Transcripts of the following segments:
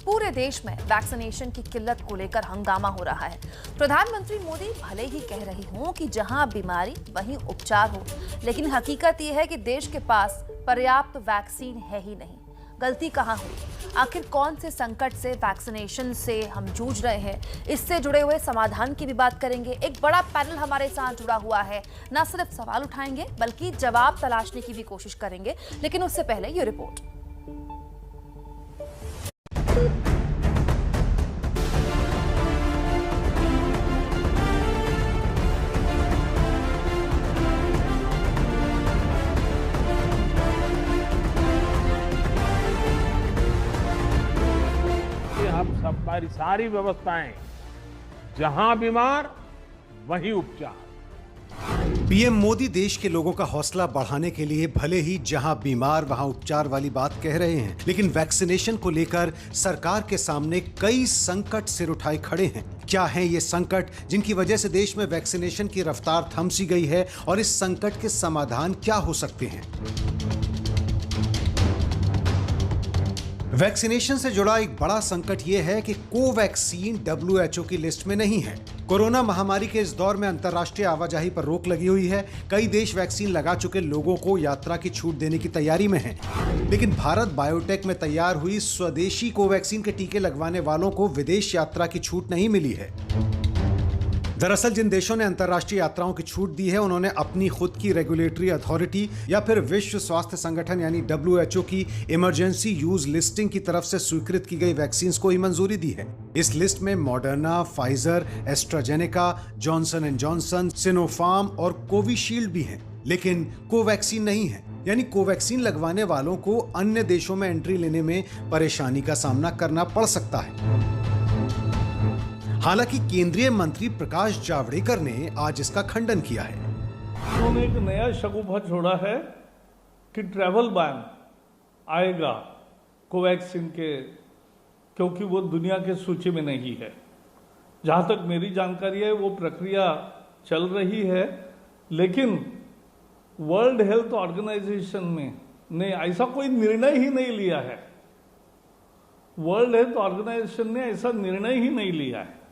पूरे देश में वैक्सीनेशन की किल्लत को लेकर हंगामा हो रहा है। प्रधानमंत्री मोदी भले ही कह रहे हों कि जहां बीमारी वहीं उपचार हो, लेकिन हकीकत यह है कि देश के पास पर्याप्त वैक्सीन है ही नहीं। गलती कहां हुई? आखिर कौन से संकट से वैक्सीनेशन से हम जूझ रहे हैं? इससे जुड़े हुए समाधान की भी बात करेंगे। एक बड़ा पैनल हमारे साथ जुड़ा हुआ है। न सिर्फ सवाल उठाएंगे बल्कि जवाब तलाशने की भी कोशिश करेंगे, लेकिन उससे पहले ये रिपोर्ट। हमारी सारी व्यवस्थाएं, जहां बीमार वहीं उपचार। पीएम मोदी देश के लोगों का हौसला बढ़ाने के लिए भले ही जहां बीमार वहां उपचार वाली बात कह रहे हैं, लेकिन वैक्सीनेशन को लेकर सरकार के सामने कई संकट सिर उठाए खड़े हैं। क्या हैं ये संकट जिनकी वजह से देश में वैक्सीनेशन की रफ्तार थम सी गई है, और इस संकट के समाधान क्या हो सकते हैं? वैक्सीनेशन से जुड़ा एक बड़ा संकट यह है कि कोवैक्सीन WHO की लिस्ट में नहीं है। कोरोना महामारी के इस दौर में अंतर्राष्ट्रीय आवाजाही पर रोक लगी हुई है। कई देश वैक्सीन लगा चुके लोगों को यात्रा की छूट देने की तैयारी में हैं। लेकिन भारत बायोटेक में तैयार हुई स्वदेशी कोवैक्सीन के टीके लगवाने वालों को विदेश यात्रा की छूट नहीं मिली है। दरअसल जिन देशों ने अंतर्राष्ट्रीय यात्राओं की छूट दी है, उन्होंने अपनी खुद की रेगुलेटरी अथॉरिटी या फिर विश्व स्वास्थ्य संगठन यानी WHO की इमरजेंसी यूज लिस्टिंग की तरफ से स्वीकृत की गई वैक्सीन को ही मंजूरी दी है। इस लिस्ट में Moderna, Pfizer, AstraZeneca, Johnson and Johnson, Sinopharm और कोविशील्ड भी हैं, लेकिन कोवैक्सीन नहीं है। यानी कोवैक्सीन लगवाने वालों को अन्य देशों में एंट्री लेने में परेशानी का सामना करना पड़ सकता है। हालांकि केंद्रीय मंत्री प्रकाश जावड़ेकर ने आज इसका खंडन किया है। उन्होंने एक नया शगुफा छोड़ा है कि ट्रैवल बैन आएगा कोवैक्सीन के, क्योंकि वो दुनिया के सूची में नहीं है। जहां तक मेरी जानकारी है वो प्रक्रिया चल रही है, लेकिन वर्ल्ड हेल्थ ऑर्गेनाइजेशन ने ऐसा कोई निर्णय ही नहीं लिया है। वर्ल्ड हेल्थ ऑर्गेनाइजेशन ने ऐसा निर्णय ही नहीं लिया है।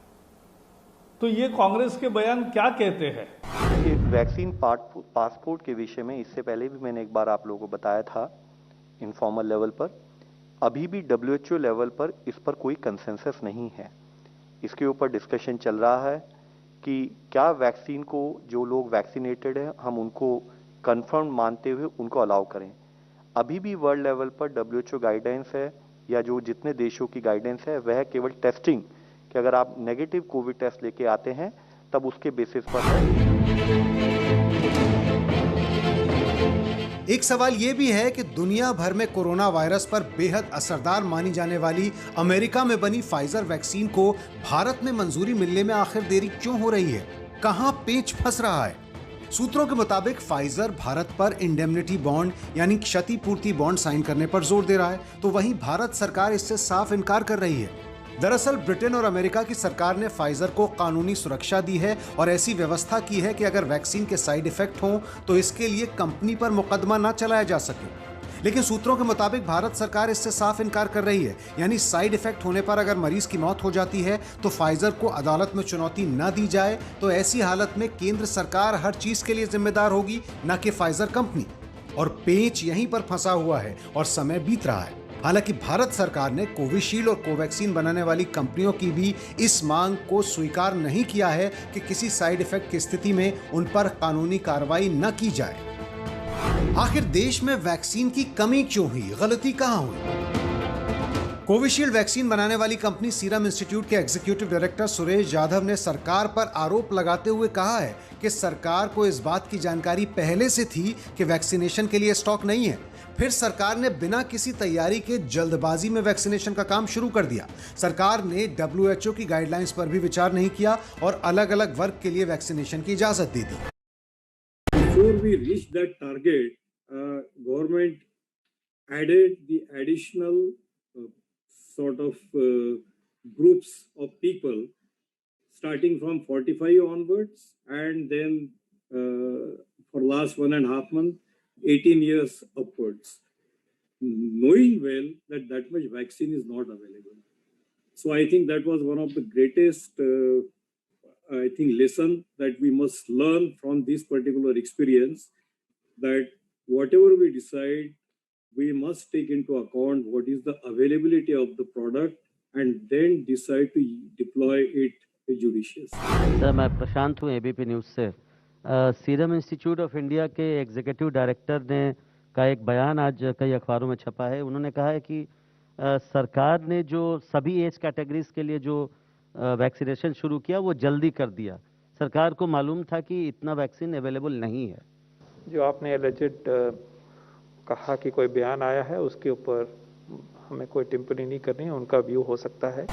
तो ये कांग्रेस के बयान क्या कहते हैं? ये वैक्सीन पासपोर्ट के विषय में इससे पहले भी मैंने एक बार आप लोगों को बताया था इनफॉर्मल लेवल पर। अभी भी WHO लेवल पर इस पर कोई कंसेंसस नहीं है। इसके ऊपर डिस्कशन चल रहा है कि क्या वैक्सीन को जो लोग वैक्सीनेटेड हैं हम उनको कंफर्म मानते हुए उनको अलाउ करें। अभी भी वर्ल्ड लेवल पर WHO गाइडेंस है, या जो जितने देशों की गाइडेंस है वह केवल टेस्टिंग, कि अगर आप नेगेटिव कोविड टेस्ट लेके आते हैं तब उसके बेसिस पर है। एक सवाल यह भी है कि दुनिया भर में कोरोना वायरस पर बेहद असरदार मानी जाने वाली अमेरिका में बनी फाइजर वैक्सीन को भारत में मंजूरी मिलने में आखिर देरी क्यों हो रही है? कहां पेच फंस रहा है? सूत्रों के मुताबिक फाइजर भारत पर इंडेमनिटी बॉन्ड यानी क्षतिपूर्ति बॉन्ड साइन करने पर जोर दे रहा है, तो वहीं भारत सरकार इससे साफ इनकार कर रही है। दरअसल ब्रिटेन और अमेरिका की सरकार ने फाइजर को कानूनी सुरक्षा दी है और ऐसी व्यवस्था की है कि अगर वैक्सीन के साइड इफेक्ट हों तो इसके लिए कंपनी पर मुकदमा न चलाया जा सके। लेकिन सूत्रों के मुताबिक भारत सरकार इससे साफ इनकार कर रही है। यानी साइड इफेक्ट होने पर अगर मरीज की मौत हो जाती है तो फाइजर को अदालत में चुनौती न दी जाए, तो ऐसी हालत में केंद्र सरकार हर चीज के लिए जिम्मेदार होगी, न कि फाइजर कंपनी। और पेच यहीं पर फंसा हुआ है और समय बीत रहा है। हालांकि भारत सरकार ने कोविशील्ड और कोवैक्सीन बनाने वाली कंपनियों की भी इस मांग को स्वीकार नहीं किया है कि किसी साइड इफेक्ट की स्थिति में उन पर कानूनी कार्रवाई न की जाए। आखिर देश में वैक्सीन की कमी क्यों हुई? गलती कहां हुई? कोविशील्ड वैक्सीन बनाने वाली कंपनी सीरम इंस्टीट्यूट के एग्जीक्यूटिव डायरेक्टर सुरेश यादव ने सरकार पर आरोप लगाते हुए कहा है कि सरकार को इस बात की जानकारी पहले से थी कि वैक्सीनेशन के लिए स्टॉक नहीं है, फिर सरकार ने बिना किसी तैयारी के जल्दबाजी में वैक्सीनेशन का काम शुरू कर दिया। सरकार ने WHO की गाइडलाइंस पर भी विचार नहीं किया और अलग अलग वर्ग के लिए वैक्सीनेशन की इजाजत दे दी। Before we reached that target, government added the additional sort of groups of people starting from 45 onwards, and then for last 1.5 months 18 years upwards, knowing well that much vaccine is not available. So I think that was one of the greatest, I think, lesson that we must learn from this particular experience, that whatever we decide, we must take into account what is the availability of the product and then decide to deploy it judiciously. Sir, मैं प्रशांत हूँ ABP news से। Serum institute of India के executive director ने का एक बयान आज कई अखबारों में छपा है। उन्होंने कहा है कि सरकार ने जो सभी एज कैटेगरीज के लिए जो वैक्सीनेशन शुरू किया वो जल्दी कर दिया। सरकार को मालूम था कि इतना वैक्सीन अवेलेबल नहीं है। जो आपने एलिजेड कहा कि कोई बयान आया है, उसके ऊपर हमें कोई टिप्पणी नहीं करनी है, उनका व्यू हो सकता है।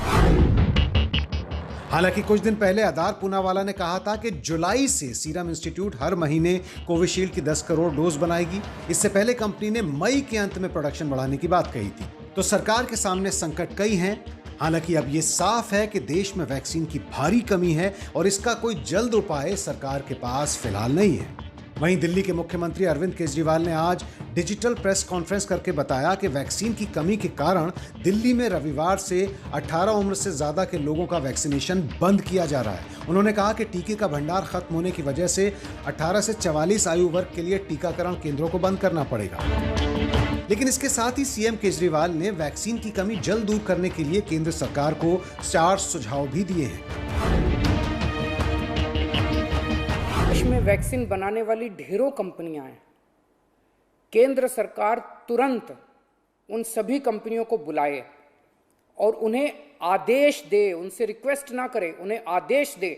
हालांकि कुछ दिन पहले अदार पूनावाला ने कहा था कि जुलाई से सीरम इंस्टीट्यूट हर महीने कोविशील्ड की 10 करोड़ डोज बनाएगी। इससे पहले कंपनी ने मई के अंत में प्रोडक्शन बढ़ाने की बात कही थी। तो सरकार के सामने संकट कई हैं। हालांकि अब ये साफ है कि देश में वैक्सीन की भारी कमी है और इसका कोई जल्द उपाय सरकार के पास फिलहाल नहीं है। वहीं दिल्ली के मुख्यमंत्री अरविंद केजरीवाल ने आज डिजिटल प्रेस कॉन्फ्रेंस करके बताया कि वैक्सीन की कमी के कारण दिल्ली में रविवार से 18 उम्र से ज्यादा के लोगों का वैक्सीनेशन बंद किया जा रहा है। उन्होंने कहा कि टीके का भंडार खत्म होने की वजह से 18 से 44 आयु वर्ग के लिए टीकाकरण केंद्रों को बंद करना पड़ेगा। लेकिन इसके साथ ही सीएम केजरीवाल ने वैक्सीन की कमी जल्द दूर करने के लिए केंद्र सरकार को 4 सुझाव भी दिए हैं। देश में वैक्सीन बनाने वाली ढेरों कंपनियां हैं। केंद्र सरकार तुरंत उन सभी कंपनियों को बुलाए और उन्हें आदेश दे, उनसे रिक्वेस्ट ना करे, उन्हें आदेश दे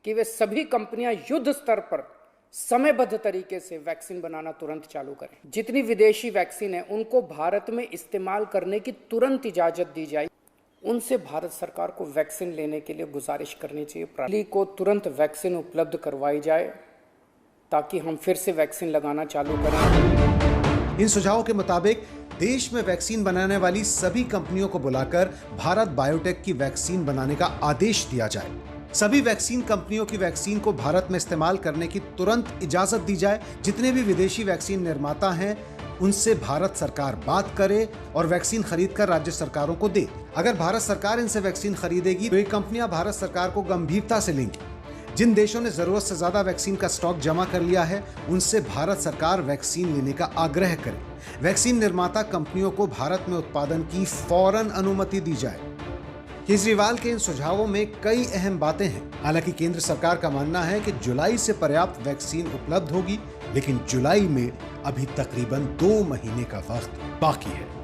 कि वे सभी कंपनियां युद्ध स्तर पर समयबद्ध तरीके से वैक्सीन बनाना तुरंत चालू करें। जितनी विदेशी वैक्सीन है उनको भारत में इस्तेमाल करने की तुरंत इजाजत दी जाए। उनसे भारत सरकार को वैक्सीन लेने के लिए गुजारिश करनी चाहिए। दिल्ली को तुरंत वैक्सीन उपलब्ध करवाई जाए ताकि हम फिर से वैक्सीन लगाना चालू करें। इन सुझावों के मुताबिक देश में वैक्सीन बनाने वाली सभी कंपनियों को बुलाकर भारत बायोटेक की वैक्सीन बनाने का आदेश दिया जाए। सभी वैक्सीन कंपनियों की वैक्सीन को भारत में इस्तेमाल करने की तुरंत इजाजत दी जाए। जितने भी विदेशी वैक्सीन निर्माता हैं उनसे भारत सरकार बात करे और वैक्सीन खरीदकर राज्य सरकारों को दे। अगर भारत सरकार इनसे वैक्सीन खरीदेगी तो ये कंपनियां भारत सरकार को गंभीरता से लेंगी। जिन देशों ने जरूरत से ज्यादा वैक्सीन का स्टॉक जमा कर लिया है उनसे भारत सरकार वैक्सीन लेने का आग्रह करे। वैक्सीन निर्माता कंपनियों को भारत में उत्पादन की फौरन अनुमति दी जाए। केजरीवाल के इन सुझावों में कई अहम बातें हैं। हालांकि केंद्र सरकार का मानना है कि जुलाई से पर्याप्त वैक्सीन उपलब्ध होगी, लेकिन जुलाई में अभी तकरीबन 2 महीने का वक्त बाकी है।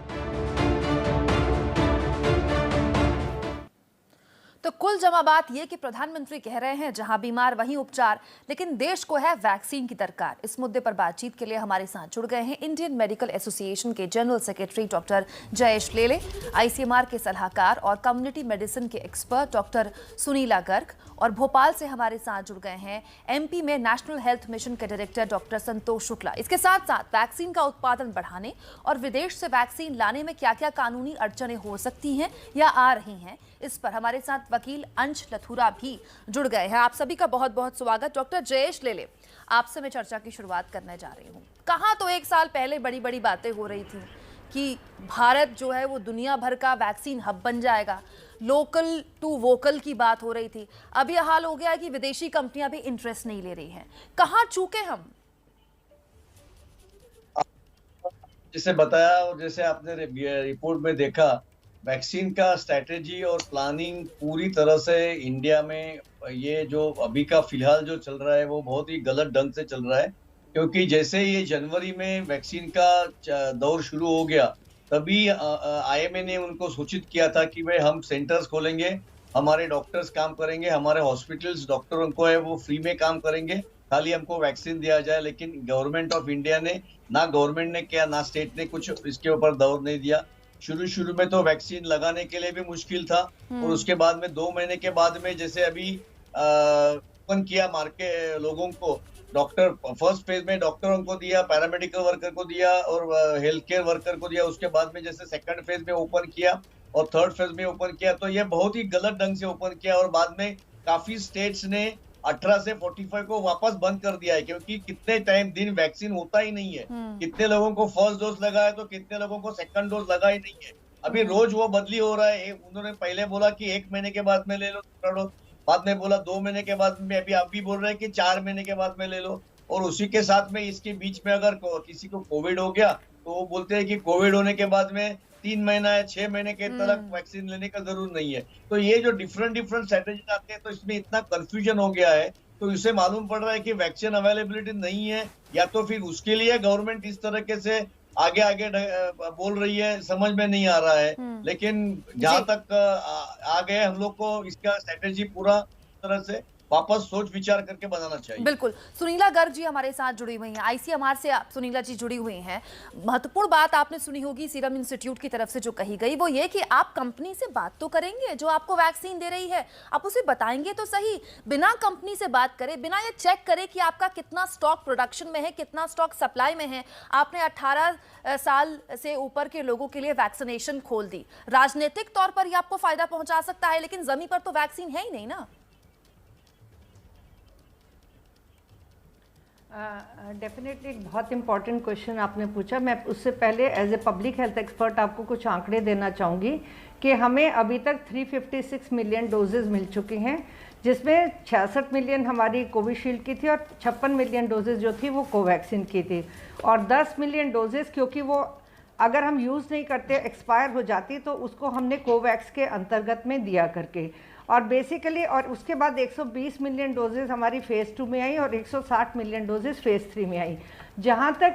तो कुल जमा बात यह कि प्रधानमंत्री कह रहे हैं जहां बीमार वहीं उपचार, लेकिन देश को है वैक्सीन की दरकार। इस मुद्दे पर बातचीत के लिए हमारे साथ जुड़ गए हैं इंडियन मेडिकल एसोसिएशन के जनरल सेक्रेटरी डॉक्टर जयेश लेले, आईसीएमआर के सलाहकार और कम्युनिटी मेडिसिन के एक्सपर्ट डॉक्टर सुनीला गर्ग, और भोपाल से हमारे साथ जुड़ गए हैं एमपी में नेशनल हेल्थ मिशन के डायरेक्टर डॉक्टर संतोष शुक्ला। इसके साथ साथ वैक्सीन का उत्पादन बढ़ाने और विदेश से वैक्सीन लाने में क्या क्या कानूनी अड़चनें हो सकती हैं या आ रही हैं, इस पर हमारे साथ वकील अंश लथुरा भी जुड़ गए हैं। आप सभी का बहुत बहुत स्वागत। डॉक्टर जयेश लेले, आपसे मैं चर्चा की शुरुआत करने जा रही हूँ। कहाँ तो 1 साल पहले बड़ी बड़ी बातें हो रही थी कि भारत जो है वो दुनिया भर का वैक्सीन हब बन जाएगा, लोकल टू वोकल की बात हो रही थी। अब यह हाल हो गया है कि विदेशी कंपनियां भी इंटरेस्ट नहीं ले रही हैं। कहाँ चूके हम? जैसे बताया और जैसे आपने रिपोर्ट में देखा, वैक्सीन का स्ट्रैटेजी और प्लानिंग पूरी तरह से इंडिया में ये जो अभी का फिलहाल जो चल रहा है वो बहुत ही गलत ढंग से चल रहा है। क्योंकि जैसे ये जनवरी में वैक्सीन का दौर शुरू हो गया, तभी आईएमए ने उनको सूचित किया था कि भाई हम सेंटर्स खोलेंगे, हमारे डॉक्टर्स काम करेंगे, हमारे हॉस्पिटल्स डॉक्टरों को है वो फ्री में काम करेंगे, खाली हमको वैक्सीन दिया जाए। लेकिन गवर्नमेंट ऑफ इंडिया ने, ना गवर्नमेंट ने किया ना स्टेट ने कुछ इसके ऊपर दौर नहीं दिया। शुरू में तो वैक्सीन लगाने के लिए भी मुश्किल था और उसके बाद में 2 महीने के बाद में जैसे अभी ओपन किया मार्केट, लोगों को डॉक्टर फर्स्ट फेज में डॉक्टरों को दिया, पैरामेडिकल वर्कर को दिया और हेल्थ केयर वर्कर को दिया। उसके बाद में जैसे सेकंड फेज में ओपन किया और थर्ड फेज में ओपन किया, तो ये बहुत ही गलत ढंग से ओपन किया और बाद में काफी स्टेट्स ने 18 से 45 को वापस बंद कर दिया है। क्योंकि कितने टाइम दिन वैक्सीन होता ही नहीं है, कितने लोगों को फर्स्ट डोज लगा है तो कितने लोगों को सेकंड डोज लगा ही नहीं है। अभी रोज वो बदली हो रहा है। उन्होंने पहले बोला कि 1 महीने के बाद में ले लो दूसरा डोज, बाद में बोला 2 महीने के बाद में, अभी आप भी बोल रहे हैं कि 4 महीने के बाद में ले लो। और उसी के साथ में इसके बीच में अगर किसी को कोविड हो गया तो वो बोलते हैं कि कोविड होने के बाद में 3 महीना या 6 महीने के तक वैक्सीन लेने का जरूर नहीं है। तो ये जो डिफरेंट स्ट्रेटेजी आते हैं तो इसमें इतना कंफ्यूजन हो गया है। तो इससे मालूम पड़ रहा है कि वैक्सीन अवेलेबिलिटी नहीं है, या तो फिर उसके लिए गवर्नमेंट इस तरीके से आगे आगे बोल रही है, समझ में नहीं आ रहा है। लेकिन जहां तक आ गए हम लोग को इसका स्ट्रेटेजी पूरा तरह से वापस सोच विचार करके बनाना चाहिए। बिल्कुल। सुनीला गर्ग जी हमारे साथ जुड़ी हुई हैं, आईसीएमआर से सुनीला जी जुड़ी हुई हैं। महत्वपूर्ण बात आपने सुनी होगी सीरम इंस्टीट्यूट की तरफ से जो कही गई, वो ये कि आप कंपनी से बात तो करेंगे जो आपको वैक्सीन दे रही है, आप उसे बताएंगे तो सही। बिना कंपनी से बात करे, बिना ये चेक करे कि आपका कितना स्टॉक प्रोडक्शन में है, कितना स्टॉक सप्लाई में है, आपने 18 साल से ऊपर के लोगों के लिए वैक्सीनेशन खोल दी। राजनीतिक तौर पर ये आपको फायदा पहुंचा सकता है, लेकिन जमीन पर तो वैक्सीन है ही नहीं ना। डेफिनेटली एक बहुत इंपॉर्टेंट क्वेश्चन आपने पूछा। मैं उससे पहले as a public health expert आपको कुछ आंकड़े देना चाहूँगी कि हमें अभी तक 356 मिलियन डोजेज मिल चुके हैं, जिसमें 66 मिलियन हमारी कोविशील्ड की थी और 56 मिलियन डोजेज जो थी वो कोवैक्सीन की थी। और 10 मिलियन डोजेज क्योंकि वो अगर हम यूज़ नहीं करते एक्सपायर हो जाती, तो उसको हमने कोवैक्स के अंतर्गत में दिया करके, और बेसिकली और उसके बाद 120 मिलियन डोजेस हमारी फ़ेज़ 2 में आई और 160 मिलियन डोजेस फ़ेज़ 3 में आई। जहाँ तक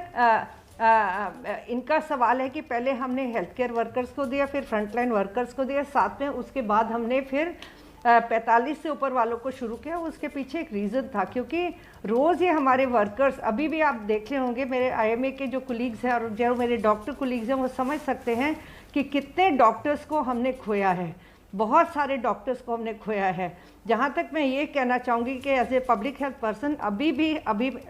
इनका सवाल है कि पहले हमने हेल्थ केयर वर्कर्स को दिया, फिर फ्रंटलाइन वर्कर्स को दिया, साथ में उसके बाद हमने फिर 45 से ऊपर वालों को शुरू किया। उसके पीछे एक रीज़न था, क्योंकि रोज़ ये हमारे वर्कर्स, अभी भी आप देख रहे होंगे मेरे IMA के जो कुलीग्स हैं और जो मेरे डॉक्टर कुलीग्स हैं, वो समझ सकते हैं कि कितने डॉक्टर्स को हमने खोया है, बहुत सारे डॉक्टर्स को हमने खोया है। जहाँ तक मैं ये कहना चाहूँगी कि as a public health person अभी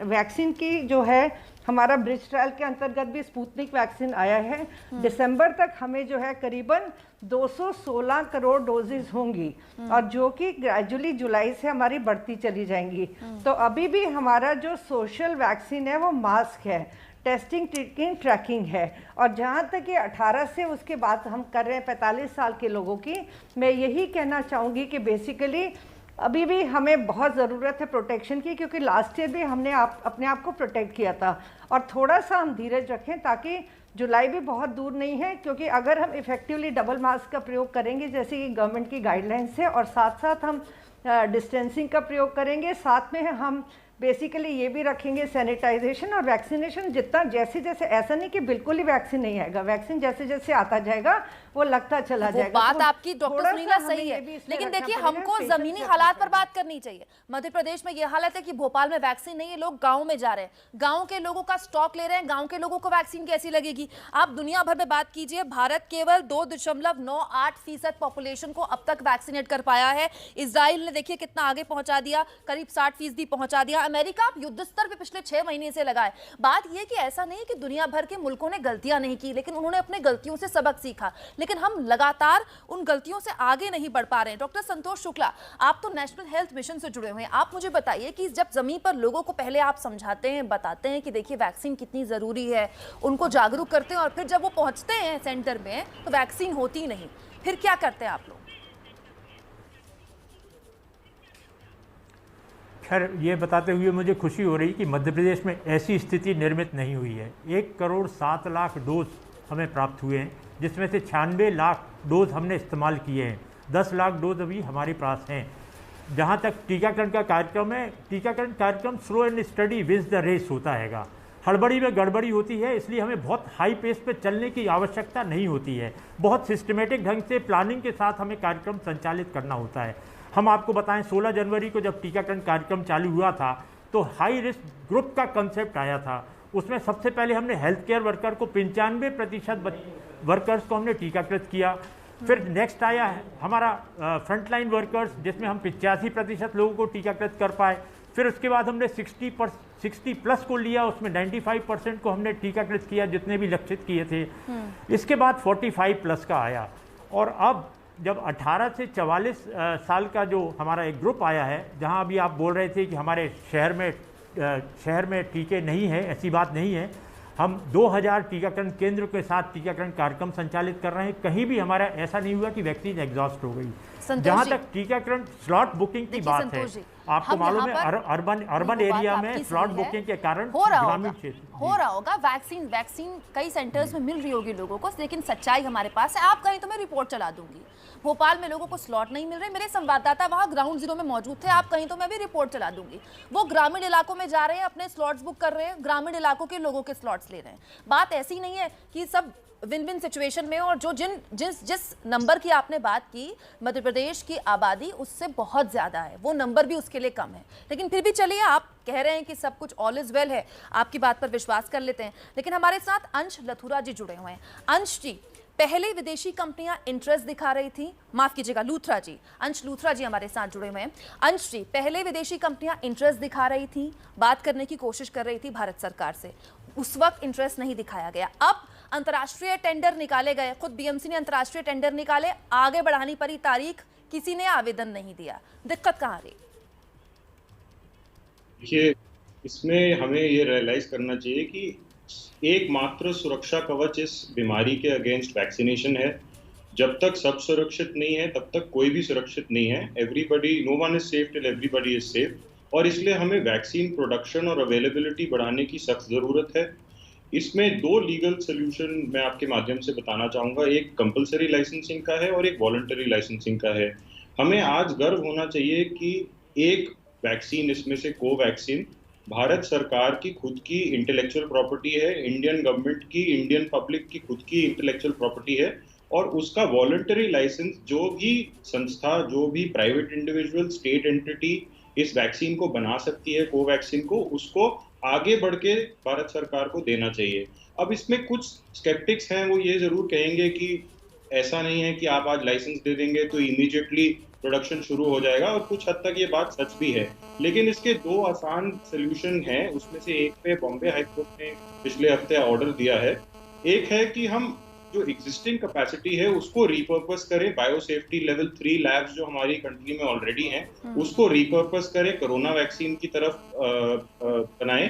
वैक्सीन की जो है, हमारा ब्रिज ट्रायल के अंतर्गत भी स्पुतनिक वैक्सीन आया है। दिसंबर तक हमें जो है करीबन 216 करोड़ डोजेज होंगी, और जो कि ग्रेजुअली जुलाई से हमारी बढ़ती चली जाएंगी। तो अभी भी हमारा जो सोशल वैक्सीन है वो मास्क है, टेस्टिंग ट्रीटिंग ट्रैकिंग है। और जहाँ तक ये 18 से उसके बाद हम कर रहे हैं 45 साल के लोगों की, मैं यही कहना चाहूँगी कि बेसिकली अभी भी हमें बहुत ज़रूरत है प्रोटेक्शन की, क्योंकि लास्ट ईयर भी हमने अपने आप को प्रोटेक्ट किया था। और थोड़ा सा हम धीरज रखें, ताकि जुलाई भी बहुत दूर नहीं है, क्योंकि अगर हम इफ़ेक्टिवली डबल मास्क का प्रयोग करेंगे जैसे कि गवर्नमेंट की गाइडलाइंस है, और साथ साथ हम डिस्टेंसिंग का प्रयोग करेंगे, साथ में हम बेसिकली ये भी रखेंगे सैनिटाइजेशन और वैक्सीनेशन जितना, जैसे जैसे, ऐसा नहीं कि बिल्कुल ही वैक्सीन नहीं आएगा, वैक्सीन जैसे जैसे आता जाएगा वो लगता चला जाएगा। बात तो आपकी डॉक्टर सुनीला सही है, लेकिन देखिए हमको जमीनी हालात पर बात करनी चाहिए। मध्य प्रदेश में ये हालत है कि भोपाल में वैक्सीन नहीं है, लोग गाँव में जा रहे हैं, गाँव के लोगों का स्टॉक ले रहे हैं, गाँव के लोगों को वैक्सीन कैसी लगेगी? आप दुनिया भर में बात कीजिए, भारत केवल 2.98% पॉपुलेशन को अब तक वैक्सीनेट कर पाया है। इजराइल ने देखिए कितना आगे पहुंचा दिया, करीब 60% पहुंचा दिया। अमेरिका युद्ध स्तर पे पिछले 6 महीने से लगा है। बात यह कि ऐसा नहीं कि दुनिया भर के मुल्कों ने गलतियां नहीं की, लेकिन उन्होंने अपने गलतियों से सबक सीखा, लेकिन हम लगातार उन गलतियों से आगे नहीं बढ़ पा रहे हैं। डॉक्टर संतोष शुक्ला, आप तो नेशनल हेल्थ मिशन से जुड़े हुए हैं, आप मुझे बताइए कि जब जमीन पर लोगों को पहले आप समझाते हैं, बताते हैं कि देखिए वैक्सीन कितनी जरूरी है, उनको जागरूक करते हैं, और फिर जब वो पहुंचते हैं सेंटर में तो वैक्सीन होती नहीं, फिर क्या करते हैं आप लोग? खैर, ये बताते हुए मुझे खुशी हो रही कि मध्य प्रदेश में ऐसी स्थिति निर्मित नहीं हुई है। 1,07,00,000 डोज हमें प्राप्त हुए हैं, जिसमें से 96 लाख डोज हमने इस्तेमाल किए हैं। 10 लाख डोज अभी हमारे पास हैं। जहाँ तक टीकाकरण का कार्यक्रम है, टीकाकरण कार्यक्रम slow and steady wins the race होता हैगा। हड़बड़ी में गड़बड़ी होती है, इसलिए हमें बहुत हाई पेस पे चलने की आवश्यकता नहीं होती है। बहुत सिस्टमेटिक ढंग से प्लानिंग के साथ हमें कार्यक्रम संचालित करना होता है। हम आपको बताएं, 16 जनवरी को जब टीकाकरण कार्यक्रम चालू हुआ था तो हाई रिस्क ग्रुप का कंसेप्ट आया था। उसमें सबसे पहले हमने हेल्थ केयर वर्कर को 95% वर्कर्स को हमने टीकाकृत किया। फिर नेक्स्ट आया है हमारा फ्रंटलाइन वर्कर्स, जिसमें हम 85% लोगों को टीकाकृत कर पाए। फिर उसके बाद हमने 60 प्लस को लिया, उसमें 95% को हमने टीकाकृत किया जितने भी लक्षित किए थे। इसके बाद 45 प्लस का आया, और अब जब 18 से 44 साल का जो हमारा एक ग्रुप आया है, जहां अभी आप बोल रहे थे कि हमारे शहर में टीके नहीं है, ऐसी बात नहीं है। हम 2000 टीकाकरण केंद्र के साथ टीकाकरण कार्यक्रम संचालित कर रहे हैं। कहीं भी हमारा ऐसा नहीं हुआ कि वैक्सीन एग्जॉस्ट हो गई। जहां तक टीकाकरण स्लॉट बुकिंग की बात है, आपको मालूम है अर्बन एरिया में स्लॉट बुकिंग के कारण ग्रामीण क्षेत्र हो रहा होगा। वैक्सीन कई सेंटर्स में मिल रही होगी लोगों को, लेकिन सच्चाई हमारे पास है। आप कहीं तो मैं रिपोर्ट चला दूंगी। भोपाल में लोगों को स्लॉट नहीं मिल रहे, मेरे संवाददाता वहां ग्राउंड जीरो में मौजूद थे। आप कहीं तो मैं भी रिपोर्ट चला दूंगी। वो ग्रामीण इलाकों में जा रहे हैं, अपने स्लॉट्स बुक कर रहे हैं, ग्रामीण इलाकों के लोगों के स्लॉट्स ले रहे हैं। बात ऐसी नहीं है कि सब विन विन सिचुएशन में, और जो जिस नंबर की आपने बात की, मध्य प्रदेश की आबादी उससे बहुत ज्यादा है, वो नंबर भी उसके लिए कम है। लेकिन फिर भी चलिए, आप कह रहे हैं कि सब कुछ ऑल इज वेल है, आपकी बात पर विश्वास कर लेते हैं। लेकिन हमारे साथ अंश लथुरा जी जुड़े हुए हैं। अंश जी, पहले विदेशी कंपनियां इंटरेस्ट दिखा रही थी, माफ कीजिएगा लूथरा जी, अंश लूथरा जी हमारे साथ जुड़े हुए हैं। अंश जी, पहले विदेशी कंपनियां इंटरेस्ट दिखा रही थी, बात करने की कोशिश कर रही थी भारत सरकार से, उस वक्त इंटरेस्ट नहीं दिखाया गया। अब अंतर्राष्ट्रीय टेंडर निकाले गए, खुद बीएमसी ने अंतर्राष्ट्रीय टेंडर निकाले, आगे बढ़ानी पड़ी तारीख, किसी ने आवेदन नहीं दिया। दिक्कत कहाँ रही? देखिए, इसमें हमें ये रियलाइज करना चाहिए कि एकमात्र सुरक्षा कवच इस बीमारी के अगेंस्ट वैक्सीनेशन है। जब तक सब सुरक्षित नहीं है तब तक कोई भी सुरक्षित नहीं है। Everybody, no one is safe till everybody is safe. और इसलिए हमें वैक्सीन प्रोडक्शन और अवेलेबिलिटी बढ़ाने की सख्त जरूरत है। इसमें दो लीगल सोल्यूशन मैं आपके माध्यम से बताना चाहूँगा। एक कंपलसरी लाइसेंसिंग का है और एक वॉलंटरी लाइसेंसिंग का है। हमें आज गर्व होना चाहिए कि एक वैक्सीन, इसमें से कोवैक्सीन, भारत सरकार की खुद की इंटेलेक्चुअल प्रॉपर्टी है, इंडियन गवर्नमेंट की, इंडियन पब्लिक की खुद की इंटेलेक्चुअल प्रॉपर्टी है। और उसका वॉलंटरी लाइसेंस जो भी संस्था, जो भी प्राइवेट इंडिविजुअल, स्टेट एंटिटी इस वैक्सीन को बना सकती है, कोवैक्सीन को, उसको आगे बढ़ के भारत सरकार को देना चाहिए। अब इसमें कुछ स्केप्टिक्स हैं, वो ये जरूर कहेंगे कि ऐसा नहीं है कि आप आज लाइसेंस दे देंगे तो इमीडिएटली प्रोडक्शन शुरू हो जाएगा, और कुछ हद तक ये बात सच भी है। लेकिन इसके दो आसान सोल्यूशन हैं, उसमें से एक पे बॉम्बे हाई कोर्ट ने पिछले हफ्ते ऑर्डर दिया है। एक है कि हम जो एग्जिस्टिंग कैपेसिटी है उसको रिपर्पस करें, बायो सेफ्टी लेवल 3 लैब्स जो हमारी कंट्री में ऑलरेडी हैं उसको रिपर्पस करें, कोरोना वैक्सीन की तरफ बनाएं।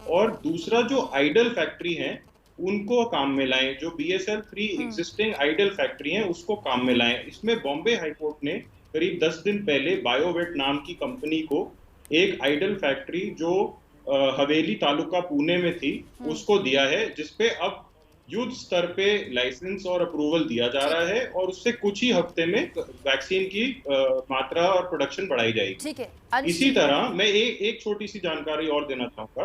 और दूसरा, जो आइडल फैक्ट्री हैं उनको काम में लाएं, जो BSL 3 एग्जिस्टिंग आइडल फैक्ट्री हैं उसको काम में लाएं। इसमें बॉम्बे हाई कोर्ट ने करीब 10 दिन पहले बायोवेट नाम की कंपनी को एक आइडल फैक्ट्री जो हवेली तालुका पुणे में थी उसको दिया है, जिसपे अब युद्ध स्तर पे लाइसेंस और अप्रूवल दिया जा रहा है, और उससे कुछ ही हफ्ते में वैक्सीन की मात्रा और प्रोडक्शन बढ़ाई जाएगी। ठीक है। इसी तरह मैं एक छोटी सी जानकारी और देना चाहूंगा।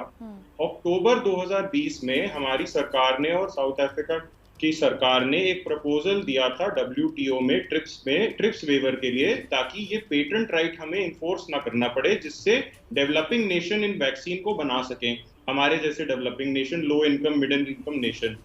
अक्टूबर 2020 में हमारी सरकार ने और साउथ अफ्रीका की सरकार ने एक प्रपोजल दिया था WTO में ट्रिप्स वेवर के लिए, ताकि ये पेटेंट राइट हमें इन्फोर्स ना करना पड़े, जिससे डेवलपिंग नेशन इन वैक्सीन को बना सकें, हमारे जैसे developing nation, low income, middle income nation.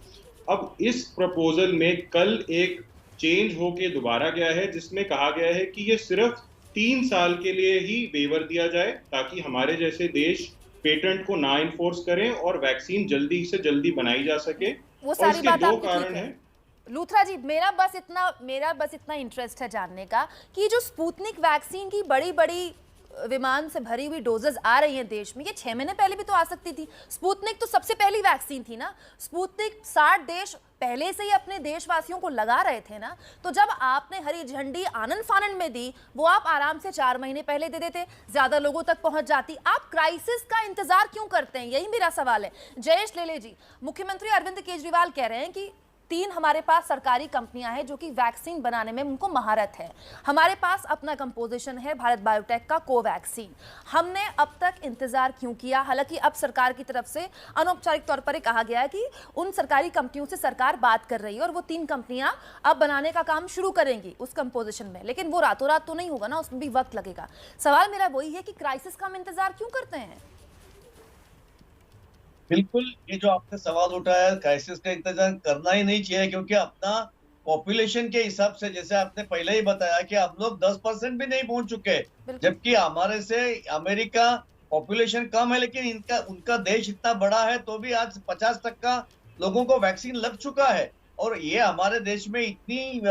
अब इस प्रपोजल में कल एक चेंज होके दोबारा गया है, जिसमें कहा गया है कि ये सिर्फ 3 साल के लिए ही वेवर दिया जाए, ताकि हमारे जैसे देश पेटेंट को ना इन्फोर्स करें और वैक्सीन जल्दी से जल्दी बनाई जा सके। वो सारी बात दो कारण हैं। लूथरा जी, मेरा बस इतना इंटरेस्ट है जानने का कि जो स्पुतनिक वैक्सीन की बड़ी विमान से भरी हुई डोजेस आ रही हैं देश में, ये 6 महीने पहले भी तो आ सकती थी। स्पुतनिक तो सबसे पहली वैक्सीन थी ना। स्पुतनिक 60 देश पहले से ही अपने देशवासियों को लगा रहे थे ना। तो जब आपने हरी झंडी आनंद फानंद में दी, वो आप आराम से 4 महीने पहले दे देते, ज्यादा लोगों तक पहुंच जाती। आप क्राइसिस का इंतजार क्यों करते हैं, यही मेरा सवाल है। जयेश लेले जी, मुख्यमंत्री अरविंद केजरीवाल कह रहे हैं कि 3 हमारे पास सरकारी कंपनियां हैं जो कि वैक्सीन बनाने में उनको महारत है। हमारे पास अपना कंपोजिशन है भारत बायोटेक का कोवैक्सीन। हमने अब तक इंतजार क्यों किया? हालांकि अब सरकार की तरफ से अनौपचारिक तौर पर कहा गया है कि उन सरकारी कंपनियों से सरकार बात कर रही है और वो 3 कंपनियां अब बनाने का काम शुरू करेंगी उस कंपोजिशन में। लेकिन वो रातों रात तो नहीं होगा ना, उसमें भी वक्त लगेगा। सवाल मेरा वही है कि क्राइसिस का हम इंतजार क्यों करते हैं? बिल्कुल, ये जो आपने सवाल उठाया, क्राइसिस का इंतजार करना ही नहीं चाहिए, क्योंकि अपना पॉपुलेशन के हिसाब से, जैसे आपने पहले ही बताया कि हम लोग 10% भी नहीं पहुंच चुके, जबकि हमारे से अमेरिका पॉपुलेशन कम है, लेकिन उनका देश इतना बड़ा है तो भी आज 50% लोगों को वैक्सीन लग चुका है। और ये हमारे देश में इतनी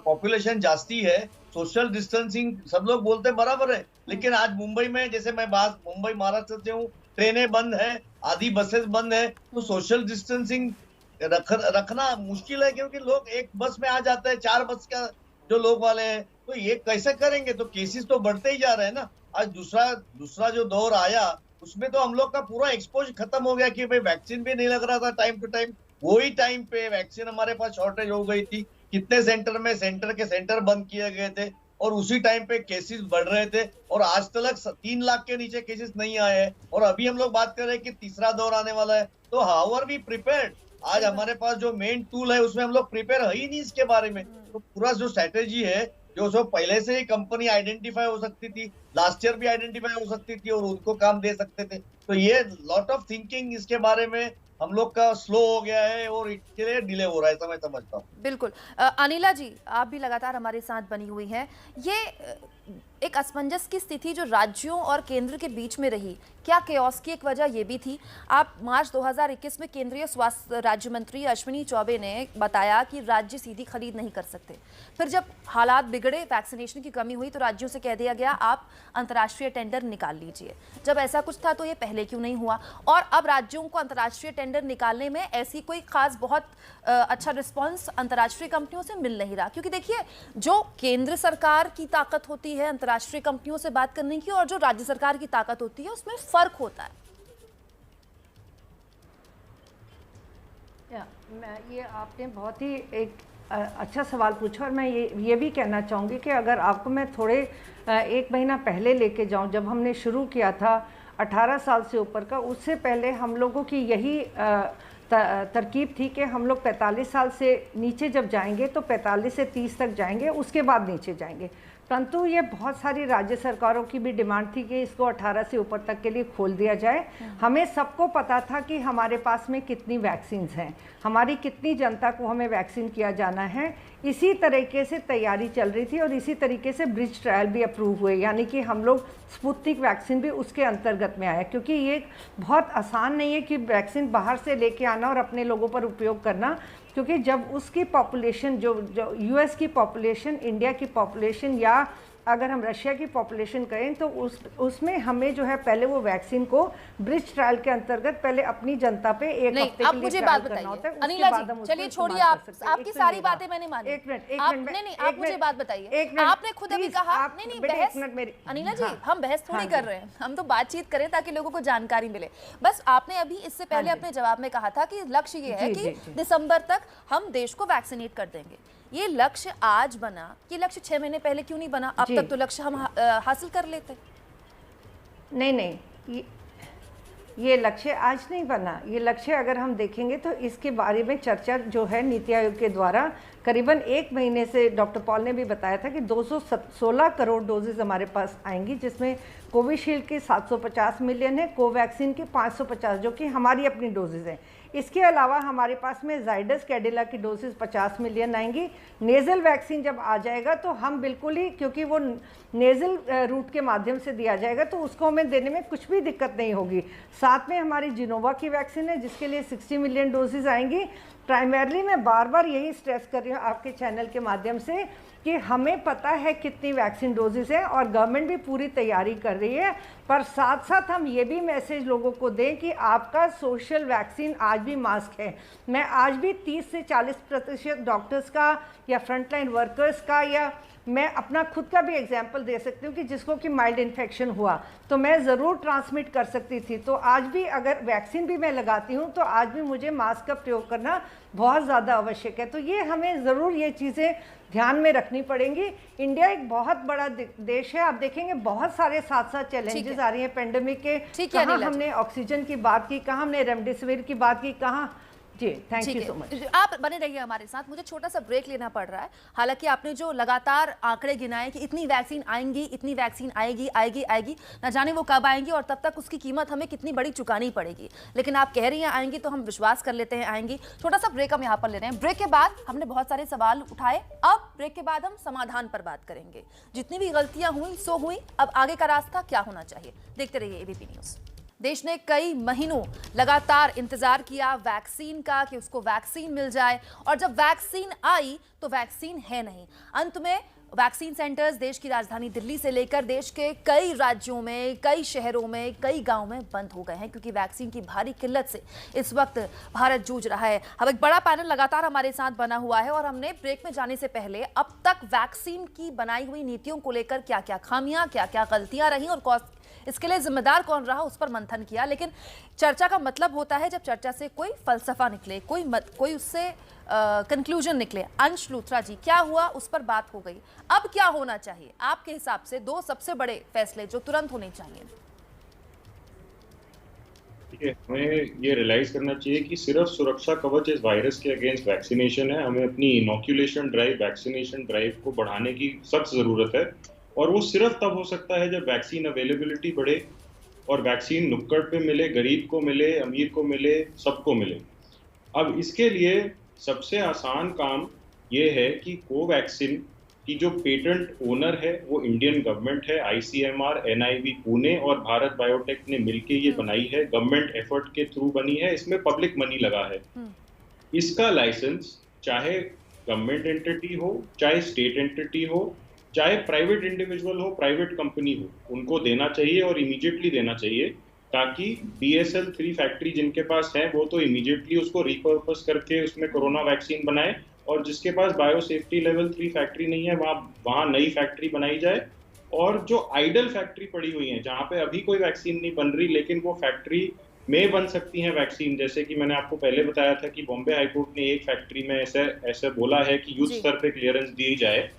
पॉपुलेशन जास्ती है, सोशल डिस्टेंसिंग सब लोग बोलते हैं बराबर है, लेकिन आज मुंबई में, जैसे मैं मुंबई महाराष्ट्र से हूँ, ट्रेनें बंद है, आधी बसेस बंद है, तो सोशल डिस्टेंसिंग रखना मुश्किल है, क्योंकि लोग एक बस में आ जाते हैं, 4 बस का जो लोग वाले हैं, तो ये कैसे करेंगे? तो केसेस तो बढ़ते ही जा रहे हैं ना। आज दूसरा जो दौर आया, उसमें तो हम लोग का पूरा एक्सपोज खत्म हो गया कि भाई वैक्सीन भी नहीं लग रहा था टाइम टू टाइम। वही टाइम पे वैक्सीन हमारे पास शॉर्टेज हो गई थी, कितने सेंटर के सेंटर बंद किए गए थे, और उसी टाइम पे केसेस बढ़ रहे थे, और आज तक 3 लाख के नीचे केसेस नहीं आए हैं, और अभी हम लोग बात कर रहे हैं कि तीसरा दौर आने वाला है। तो हाउ आर वी प्रिपेयर्ड? आज हमारे पास जो मेन टूल है उसमें हम लोग प्रिपेयर है ही नहीं इसके बारे में। तो पूरा जो स्ट्रेटेजी है, जो पहले से ही कंपनी आइडेंटिफाई हो सकती थी, लास्ट ईयर भी आइडेंटिफाई हो सकती थी और उनको काम दे सकते थे। तो ये लॉट ऑफ थिंकिंग इसके बारे में हम लोग का स्लो हो गया है और इसके लिए डिले हो रहा है, ऐसा मैं समझता हूँ। बिल्कुल। अनिला जी, आप भी लगातार हमारे साथ बनी हुई हैं। ये एक असमंजस की स्थिति जो राज्यों और केंद्र के बीच में रही, क्या केओस की एक वजह ये भी थी? आप मार्च 2021 में केंद्रीय स्वास्थ्य राज्य मंत्री अश्विनी चौबे ने बताया कि राज्य सीधी खरीद नहीं कर सकते। फिर जब हालात बिगड़े, वैक्सीनेशन की कमी हुई, तो राज्यों से कह दिया गया आप अंतर्राष्ट्रीय टेंडर निकाल लीजिए। जब ऐसा कुछ था तो ये पहले क्यों नहीं हुआ? और अब राज्यों को अंतर्राष्ट्रीय टेंडर निकालने में ऐसी कोई खास बहुत अच्छा रिस्पॉन्स अंतर्राष्ट्रीय कंपनियों से मिल नहीं रहा, क्योंकि देखिए जो केंद्र सरकार की ताकत होती है अंतर्राष्ट्रीय कंपनियों से बात करने की, और जो राज्य सरकार की ताकत होती है उसमें फर्क होता है। ये आपने बहुत ही एक अच्छा सवाल पूछा, और मैं ये भी कहना चाहूँगी कि अगर आपको मैं थोड़े 1 महीना पहले लेके जाऊँ, जब हमने शुरू किया था 18 साल से ऊपर का, उससे पहले हम लोगों की यही तरकीब थी कि हम लोग 45 साल से नीचे जब जाएंगे तो 45 से 30 तक जाएंगे, उसके बाद नीचे जाएंगे। परंतु ये बहुत सारी राज्य सरकारों की भी डिमांड थी कि इसको 18 से ऊपर तक के लिए खोल दिया जाए। हमें सबको पता था कि हमारे पास में कितनी वैक्सीन्स हैं, हमारी कितनी जनता को हमें वैक्सीन किया जाना है। इसी तरीके से तैयारी चल रही थी और इसी तरीके से ब्रिज ट्रायल भी अप्रूव हुए, यानी कि हम लोग स्पुतनिक वैक्सीन भी उसके अंतर्गत में आया, क्योंकि ये बहुत आसान नहीं है कि वैक्सीन बाहर से लेके आना और अपने लोगों पर उपयोग करना, क्योंकि जब उसकी पॉपुलेशन जो यूएस की पॉपुलेशन, इंडिया की पॉपुलेशन, या अगर हम रशिया की पॉपुलेशन करें तो उसमें हमें जो है पहले वो वैक्सीन को ब्रिज ट्रायल के अंतर्गत पहले अपनी जनता पे एक हफ्ते के लिए मुझे बात बताइए अनिला जी, चलिए छोड़िए आपकी सारी बातें मैंने मानी। एक मिनट आप मुझे बात बताइए। आपने खुद अभी कहा नहीं बहस, अनिला जी हम बहस थोड़ी कर रहे हैं, हम तो बातचीत करें ताकि लोगों को जानकारी मिले। बस आपने अभी इससे पहले अपने जवाब में कहा था कि लक्ष्य ये है कि दिसंबर तक हम देश को वैक्सीनेट कर देंगे। ये लक्ष्य आज बना, ये लक्ष्य 6 महीने पहले क्यों नहीं बना? अब तक तो लक्ष्य हम हासिल कर लेते। नहीं, ये लक्ष्य आज नहीं बना। ये लक्ष्य अगर हम देखेंगे तो इसके बारे में चर्चा जो है नीति आयोग के द्वारा करीबन 1 महीने से डॉक्टर पॉल ने भी बताया था कि 216 करोड़ डोजेज हमारे पास आएंगी, जिसमें कोविशील्ड के 750 मिलियन है, कोवैक्सीन के 550 जो कि हमारी अपनी डोजेज हैं। इसके अलावा हमारे पास में जाइडस कैडिला की डोजेज 50 मिलियन आएंगी। नेज़ल वैक्सीन जब आ जाएगा तो हम बिल्कुल ही, क्योंकि वो नेज़ल रूट के माध्यम से दिया जाएगा तो उसको हमें देने में कुछ भी दिक्कत नहीं होगी। साथ में हमारी जिनोवा की वैक्सीन है जिसके लिए 60 मिलियन डोजेज आएंगी। प्राइमरली मैं बार बार यही स्ट्रेस कर रही हूँ आपके चैनल के माध्यम से कि हमें पता है कितनी वैक्सीन डोजेस है और गवर्नमेंट भी पूरी तैयारी कर रही है, पर साथ साथ हम ये भी मैसेज लोगों को दें कि आपका सोशल वैक्सीन आज भी मास्क है। मैं आज भी 30 से 40% डॉक्टर्स का या फ्रंटलाइन वर्कर्स का, या मैं अपना खुद का भी एग्जाम्पल दे सकती हूँ कि जिसको कि माइल्ड इन्फेक्शन हुआ तो मैं ज़रूर ट्रांसमिट कर सकती थी। तो आज भी अगर वैक्सीन भी मैं लगाती हूँ तो आज भी मुझे मास्क का प्रयोग करना बहुत ज़्यादा आवश्यक है। तो ये हमें ज़रूर ये चीज़ें ध्यान में रखनी पड़ेंगी। इंडिया एक बहुत बड़ा देश है, आप देखेंगे बहुत सारे साथ साथ चैलेंजेस आ रही हैं पेंडेमिक के। कहाँ हमने ऑक्सीजन की बात की, कहाँ हमने रेमडेसिविर की बात की, कहाँ। जी, थैंक यू सो मच। आप बने रहिए हमारे साथ, मुझे छोटा सा ब्रेक लेना पड़ रहा है। हालांकि आपने जो लगातार आंकड़े गिनाए कि इतनी वैक्सीन आएंगी, इतनी वैक्सीन आएगी, ना जाने वो कब आएंगी और तब तक उसकी कीमत हमें कितनी बड़ी चुकानी पड़ेगी, लेकिन आप कह रही हैं आएंगी तो हम विश्वास कर लेते हैं आएंगी। छोटा सा ब्रेक हम यहाँ पर ले रहे हैं। ब्रेक के बाद हमने बहुत सारे सवाल उठाए, अब ब्रेक के बाद हम समाधान पर बात करेंगे। जितनी भी गलतियां हुई सो हुई, अब आगे का रास्ता क्या होना चाहिए, देखते रहिए एबीपी न्यूज। देश ने कई महीनों लगातार इंतजार किया वैक्सीन का कि उसको वैक्सीन मिल जाए, और जब वैक्सीन आई तो वैक्सीन है नहीं। अंत में वैक्सीन सेंटर्स देश की राजधानी दिल्ली से लेकर देश के कई राज्यों में, कई शहरों में, कई गांवों में बंद हो गए हैं क्योंकि वैक्सीन की भारी किल्लत से इस वक्त भारत जूझ रहा है। अब एक बड़ा पैनल लगातार हमारे साथ बना हुआ है और हमने ब्रेक में जाने से पहले अब तक वैक्सीन की बनाई हुई नीतियों को लेकर क्या क्या खामियां, क्या क्या गलतियां रही और इसके लिए जिम्मेदार कौन रहा, उस पर मंथन किया। लेकिन चर्चा का मतलब होता है जब चर्चा से कोई फलसफा निकले, कोई उससे कंक्लूजन निकले। अंश लूथरा जी, क्या हुआ उस पर बात हो गई, अब क्या होना चाहिए आपके हिसाब से? दो सबसे बड़े फैसले जो तुरंत होने चाहिए। ठीक है, हमें ये रियलाइज करना चाहिए कि सिर्फ सुरक्षा कवच इस वायरस के अगेंस्ट वैक्सीनेशन है। हमें अपनी इनोक्यूलेशन ड्राइव, वैक्सीनेशन ड्राइव को बढ़ाने की सख्त जरूरत है और वो सिर्फ तब हो सकता है जब वैक्सीन अवेलेबिलिटी बढ़े और वैक्सीन नुक्कड़ पे मिले, गरीब को मिले, अमीर को मिले, सबको मिले। अब इसके लिए सबसे आसान काम ये है कि कोवैक्सीन की जो पेटेंट ओनर है वो इंडियन गवर्नमेंट है। ICMR, NIV पुणे और भारत बायोटेक ने मिलके ये बनाई है, गवर्नमेंट एफर्ट के थ्रू बनी है, इसमें पब्लिक मनी लगा है। इसका लाइसेंस चाहे गवर्नमेंट एंटिटी हो, चाहे स्टेट एंटिटी हो, चाहे प्राइवेट इंडिविजुअल हो, प्राइवेट कंपनी हो, उनको देना चाहिए और इमीडिएटली देना चाहिए, ताकि BSL-3 फैक्ट्री जिनके पास है वो तो इमीडिएटली उसको रिपर्पस करके उसमें कोरोना वैक्सीन बनाए और जिसके पास बायो सेफ्टी लेवल 3 फैक्ट्री नहीं है वहाँ नई फैक्ट्री बनाई जाए। और जो आइडल फैक्ट्री पड़ी हुई है जहाँ पे अभी कोई वैक्सीन नहीं बन रही लेकिन वो फैक्ट्री में बन सकती है वैक्सीन, जैसे कि मैंने आपको पहले बताया था कि बॉम्बे हाईकोर्ट ने एक फैक्ट्री में ऐसे बोला है कि युद्ध स्तर पे क्लियरेंस दी जाए,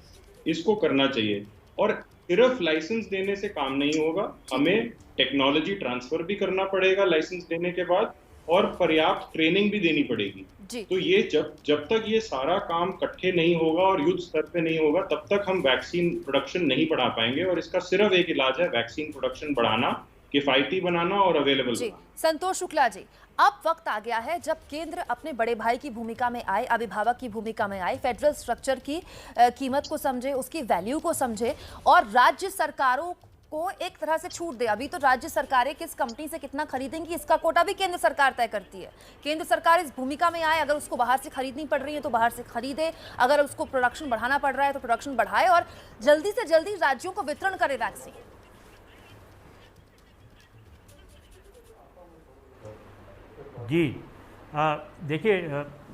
इसको करना चाहिए। और सिर्फ लाइसेंस देने से काम नहीं होगा, हमें टेक्नोलॉजी ट्रांसफर भी करना पड़ेगा लाइसेंस देने के बाद और पर्याप्त ट्रेनिंग भी देनी पड़ेगी। तो ये जब तक ये सारा काम इकट्ठे नहीं होगा और युद्ध स्तर पे नहीं होगा तब तक हम वैक्सीन प्रोडक्शन नहीं बढ़ा पाएंगे और इसका सिर्फ एक इलाज है वैक्सीन प्रोडक्शन बढ़ाना, किफायती बनाना और अवेलेबल बनाना। संतोष शुक्ला जी, अब वक्त आ गया है जब केंद्र अपने बड़े भाई की भूमिका में आए, अभिभावक की भूमिका में आए, फेडरल स्ट्रक्चर की कीमत को समझे, उसकी वैल्यू को समझे और राज्य सरकारों को एक तरह से छूट दे। अभी तो राज्य सरकारें किस कंपनी से कितना खरीदेंगी इसका कोटा भी केंद्र सरकार तय करती है। केंद्र सरकार इस भूमिका में आए, अगर उसको बाहर से खरीदनी पड़ रही है तो बाहर से खरीदे, अगर उसको प्रोडक्शन बढ़ाना पड़ रहा है तो प्रोडक्शन बढ़ाए और जल्दी से जल्दी राज्यों को वितरण करे वैक्सीन। जी देखिए,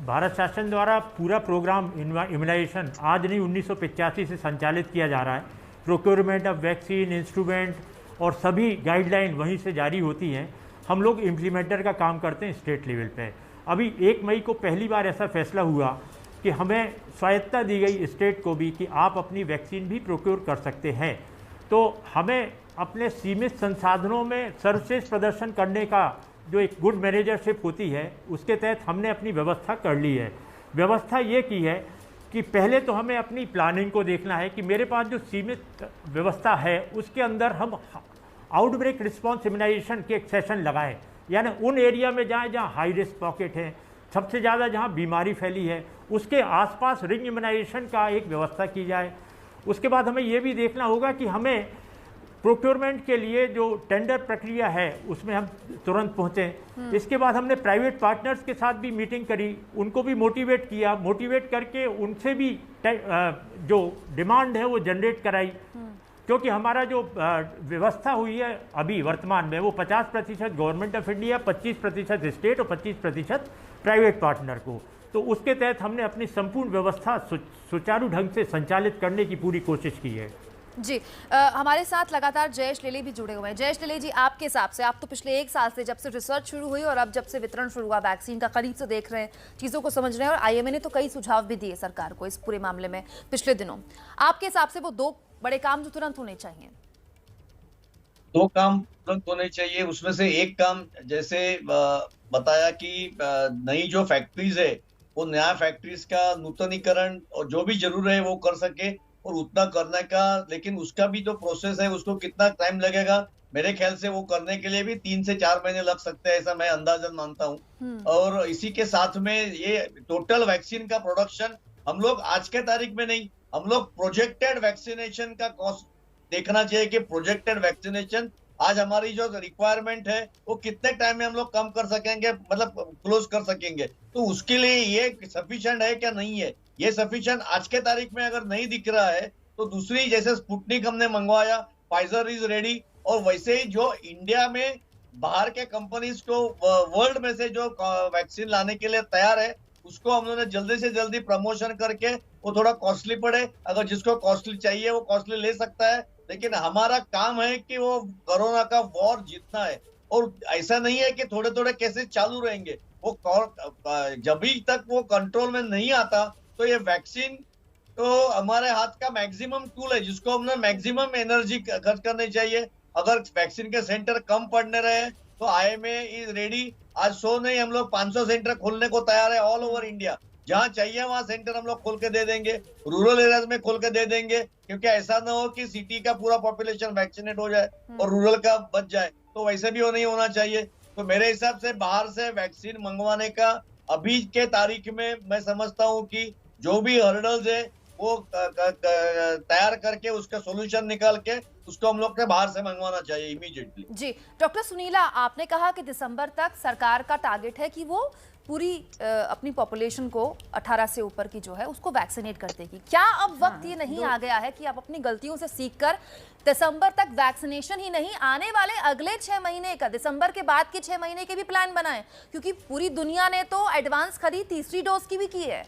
भारत शासन द्वारा पूरा प्रोग्राम इम्यूनाइजेशन आज नहीं 1985 से संचालित किया जा रहा है। प्रोक्योरमेंट ऑफ वैक्सीन, इंस्ट्रूमेंट और सभी गाइडलाइन वहीं से जारी होती हैं। हम लोग इम्प्लीमेंटर का काम करते हैं स्टेट लेवल पे। अभी 1 मई को पहली बार ऐसा फैसला हुआ कि हमें स्वायत्तता दी गई स्टेट को भी कि आप अपनी वैक्सीन भी प्रोक्योर कर सकते हैं। तो हमें अपने सीमित संसाधनों में सर्वश्रेष्ठ प्रदर्शन करने का जो एक गुड मैनेजरशिप होती है उसके तहत हमने अपनी व्यवस्था कर ली है। व्यवस्था ये की है कि पहले तो हमें अपनी प्लानिंग को देखना है कि मेरे पास जो सीमित व्यवस्था है उसके अंदर हम आउटब्रेक रिस्पॉन्स इम्यूनाइजेशन के एक सेशन लगाएं, यानी उन एरिया में जाएं जहां हाई रिस्क पॉकेट है, सबसे ज़्यादा जहां बीमारी फैली है, उसके आसपास रिंग इम्यूनाइजेशन का एक व्यवस्था की जाए। उसके बाद हमें ये भी देखना होगा कि हमें प्रोक्योरमेंट के लिए जो टेंडर प्रक्रिया है उसमें हम तुरंत पहुँचें। इसके बाद हमने प्राइवेट पार्टनर्स के साथ भी मीटिंग करी, उनको भी मोटिवेट किया, मोटिवेट करके उनसे भी जो डिमांड है वो जनरेट कराई, क्योंकि हमारा जो व्यवस्था हुई है अभी वर्तमान में वो 50% गवर्नमेंट ऑफ इंडिया, 25% स्टेट और 25% प्राइवेट पार्टनर को। तो उसके तहत हमने अपनी संपूर्ण व्यवस्था सुचारू ढंग से संचालित करने की पूरी कोशिश की है। जी हमारे साथ लगातार जयेश लेले भी जुड़े हुए हैं। जयेश लेले जी, आपके हिसाब से आप तो पिछले 1 साल से जब से रिसर्च शुरू हुई और अब जब से वितरण शुरू हुआ वैक्सीन का, करीब से देख रहे हैं, चीज़ों को समझ रहे हैं और IMA ने तो कई सुझाव भी दिए सरकार को इस पूरे मामले में पिछले दिनों। आपके हिसाब से वो 2 बड़े काम जो तुरंत होने चाहिए? 2 काम तुरंत होने चाहिए, उसमें से एक काम जैसे बताया कि नई जो फैक्ट्रीज है वो नया फैक्ट्रीज का नूतनीकरण और जो भी जरूर है वो कर सके और उतना करने का, लेकिन उसका भी जो प्रोसेस है उसको कितना टाइम लगेगा, मेरे ख्याल से वो करने के लिए भी 3 से 4 महीने लग सकते हैं, ऐसा मैं अंदाजन मानता हूँ। और इसी के साथ में ये टोटल वैक्सीन का प्रोडक्शन हम लोग आज के तारीख में नहीं, हम लोग प्रोजेक्टेड वैक्सीनेशन का कॉस्ट देखना चाहिए कि प्रोजेक्टेड वैक्सीनेशन आज हमारी जो रिक्वायरमेंट है वो कितने टाइम में हम लोग कम कर सकेंगे, मतलब क्लोज कर सकेंगे। तो उसके लिए ये सफिशिएंट है क्या नहीं है, ये सफिशिएंट आज के तारीख में अगर नहीं दिख रहा है तो दूसरी जैसे स्पुतनिक हमने मंगवाया, फाइजर इज रेडी, और वैसे ही जो इंडिया में बाहर के कंपनीज को वर्ल्ड में से जो वैक्सीन लाने के लिए तैयार है, उसको हम लोगों ने जल्दी से जल्दी प्रमोशन करके, वो थोड़ा कॉस्टली पड़े, अगर जिसको कॉस्टली चाहिए वो कॉस्टली ले सकता है, लेकिन हमारा काम है कि वो कोरोना का वॉर जीतना है। और ऐसा नहीं है कि थोड़े थोड़े केसेस चालू रहेंगे, वो जब तक वो कंट्रोल में नहीं आता तो ये वैक्सीन तो हमारे हाथ का मैक्सिमम टूल है, जिसको हमने मैक्सिमम एनर्जी खर्च करनी चाहिए। अगर वैक्सीन के सेंटर कम पड़ने रहे तो IMA इज रेडी। आज 100 नहीं, हम लोग 500 सेंटर खोलने को तैयार है ऑल ओवर इंडिया। जहां चाहिए वहां सेंटर हम लोग खोल के दे देंगे, रूरल एरियाज में खोल के दे देंगे, क्योंकि ऐसा ना हो कि सिटी का पूरा पॉपुलेशन वैक्सीनेट हो जाए और रूरल का बच जाए, तो वैसे भी वो नहीं होना चाहिए। तो मेरे हिसाब से बाहर से वैक्सीन मंगवाने का अभी के तारीख में मैं समझता हूँ कि जो भी हर्डल्स है वो तैयार करके उसका सॉल्यूशन निकाल के उसको हम लोग के बाहर से मंगवाना चाहिए इमीडिएटली। जी डॉक्टर सुनीला, आपने कहा कि दिसंबर तक सरकार का टारगेट है कि वो पूरी अपनी पॉपुलेशन को 18 से ऊपर की जो है उसको वैक्सीनेट कर देगी। क्या अब वक्त ये नहीं आ गया है कि आप अपनी गलतियों से सीखकर दिसंबर तक वैक्सीनेशन ही नहीं, आने वाले अगले 6 महीने का, दिसंबर के बाद के 6 महीने के भी प्लान बनाएं? क्योंकि पूरी दुनिया ने तो एडवांस खरीद तीसरी डोज की भी की है।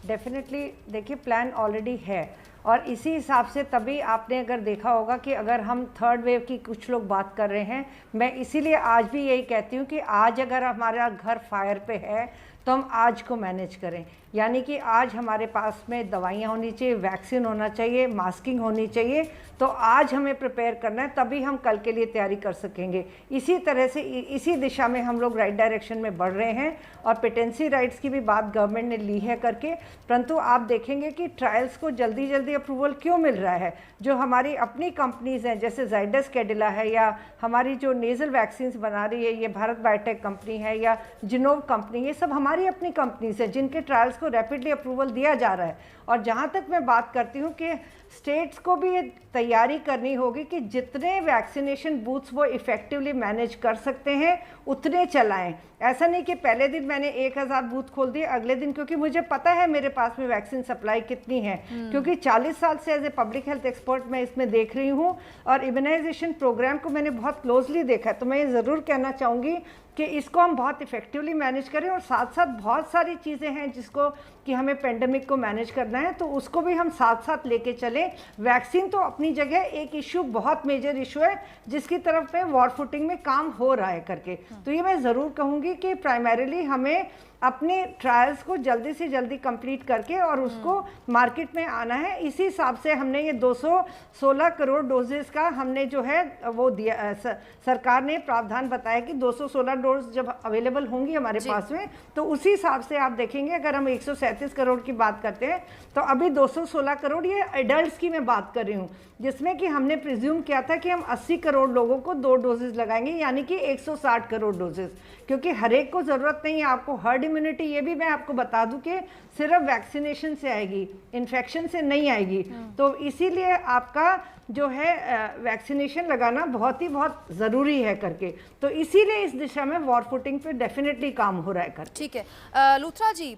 डेफिनेटली देखिए, प्लान ऑलरेडी है और इसी हिसाब से तभी आपने अगर देखा होगा कि अगर हम थर्ड वेव की कुछ लोग बात कर रहे हैं, मैं इसीलिए आज भी यही कहती हूँ कि आज अगर हमारा घर फायर पे है तो हम आज को मैनेज करें। यानी कि आज हमारे पास में दवाइयाँ होनी चाहिए, वैक्सीन होना चाहिए, मास्किंग होनी चाहिए, तो आज हमें प्रिपेयर करना है, तभी हम कल के लिए तैयारी कर सकेंगे। इसी तरह से इसी दिशा में हम लोग राइट डायरेक्शन में बढ़ रहे हैं और पेटेंसी राइट्स की भी बात गवर्नमेंट ने ली है करके। परंतु आप देखेंगे कि ट्रायल्स को जल्दी जल्दी अप्रूवल क्यों मिल रहा है? जो हमारी अपनी कंपनीज़ हैं जैसे जाइडस कैडिला है, या हमारी जो नेज़ल वैक्सीन बना रही है ये भारत बायोटेक कंपनी है, या जिनोव कंपनी, ये सब हमारी अपनी कंपनीज है जिनके ट्रायल्स को रैपिडली अप्रूवल दिया जा रहा है। और जहाँ तक मैं बात करती हूँ कि स्टेट्स को भी ये तैयारी करनी होगी कि जितने वैक्सीनेशन बूथ्स वो इफ़ेक्टिवली मैनेज कर सकते हैं उतने चलाएं। ऐसा नहीं कि पहले दिन मैंने 1000 बूथ खोल दिए, अगले दिन, क्योंकि मुझे पता है मेरे पास में वैक्सीन सप्लाई कितनी है, क्योंकि 40 साल से as a public health expert मैं इसमें देख रही हूँ और इम्यूनाइजेशन प्रोग्राम को मैंने बहुत क्लोजली देखा है। तो मैं ये ज़रूर कहना चाहूँगी कि इसको हम बहुत इफ़ेक्टिवली मैनेज करें और साथ साथ बहुत सारी चीज़ें हैं जिसको कि हमें पेंडेमिक को मैनेज करना है, तो उसको भी हम साथ साथ लेके चलें। वैक्सीन तो अपनी जगह एक इशू, बहुत मेजर इशू है जिसकी तरफ में वॉर फुटिंग में काम हो रहा है करके। तो ये मैं ज़रूर कहूँगी कि प्राइमरीली हमें अपने ट्रायल्स को जल्दी से जल्दी कंप्लीट करके और उसको मार्केट में आना है। इसी हिसाब से हमने ये 216 करोड़ डोजेस का हमने जो है वो दिया, सरकार ने प्रावधान बताया कि 216 डोज जब अवेलेबल होंगी हमारे पास में, तो उसी हिसाब से आप देखेंगे अगर हम 137 करोड़ की बात करते हैं तो अभी 216 करोड़ ये एडल्ट्स की मैं बात कर रही हूँ, जिसमें कि हमने प्रिज्यूम किया था कि हम 80 करोड़ लोगों को 2 डोजेज लगाएंगे, यानी कि 160 करोड़ डोजेज, क्योंकि हर एक को ज़रूरत नहीं है। आपको हर्ड इम्यूनिटी ये भी मैं आपको बता दूं कि सिर्फ वैक्सीनेशन से आएगी, इन्फेक्शन से नहीं आएगी। तो इसीलिए आपका जो है वैक्सीनेशन लगाना बहुत ज़रूरी है करके, तो इसीलिए इस दिशा में वॉर फुटिंग पे डेफिनेटली काम हो रहा है कर। ठीक है लूथरा जी,